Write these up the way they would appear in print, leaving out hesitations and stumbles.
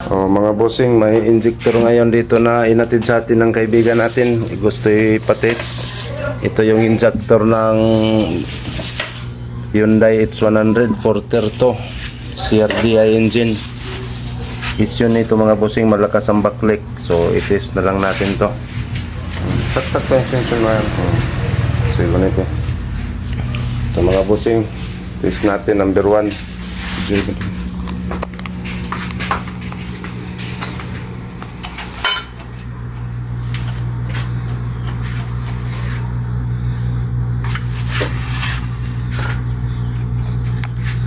Oh, mga bossing, may injector ngayon dito na inatid sa atin ng kaibigan natin. Gusto ipatest. Ito yung injector ng Hyundai H100 432 CRDI engine. Issue nito mga bossing, malakas ang backlight. So, itest na lang natin to. Saksak pa yung sensor na yan. So, yun ito. Ito mga bossing, test natin number 1.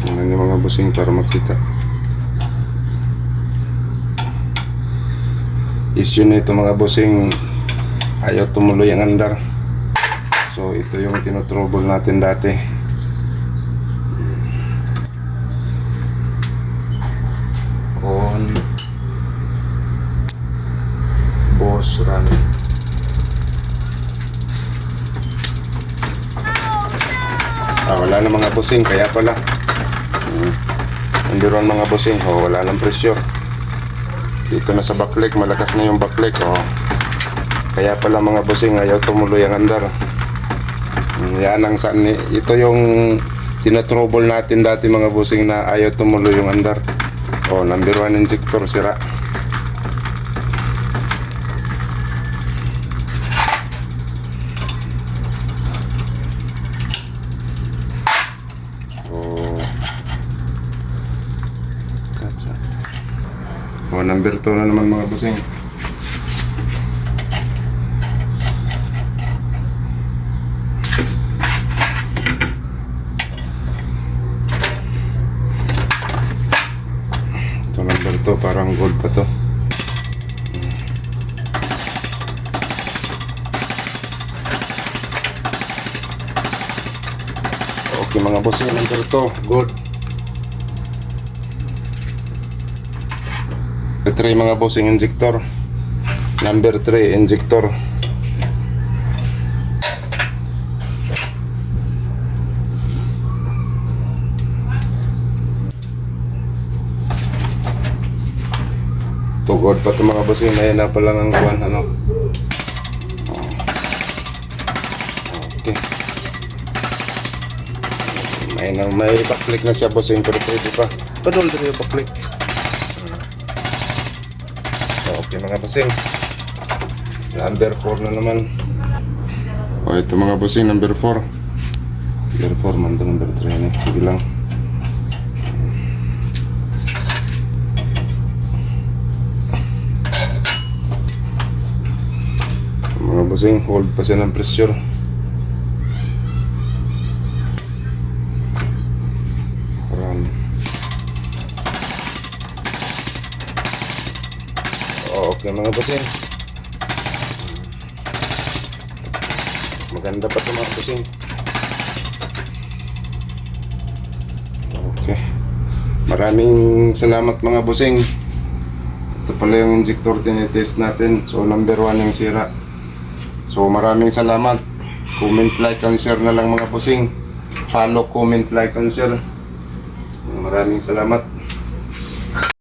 Tingnan yung mga busing para makita. Issue na ito mga busing, ayaw tumuloy ang andar. So ito yung tinutrouble natin dati. On boss run. Wala na mga busing, kaya pala hindi ron mga bossing, wala nang pressure dito na sa backlight, malakas na yung backlight, kaya pala mga bossing ayaw tumuloy ang andar. Yan ang ito yung tinatrouble natin dati mga bossing na ayaw tumuloy yung andar. Number 1 injector sira. Number 2 na naman mga bossing. Ito number 2, parang gold pa to. Okay mga bossing, number 2, gold. Number 3 mga bossing, injector. Number 3 injector. Tugod pa ito mga bossing, may na pala ng kuwan, Okay. May backlight na siya bossing, pero pwede pa. Padol din yung backlight. Okay mga bossing, number 4 na naman. Ito mga bossing, number 4. Number 4 man ito, number 3 na. Sige lang. Mga bossing, hold pa siya ng pressure. Okay mga bossing, maganda pa ito mga bossing. Okay, maraming salamat mga bossing. Ito pala yung injector tinitest natin. So number 1 yung sira. So maraming salamat. Comment, like, and share na lang mga bossing. Follow, comment, like, and share. Maraming salamat.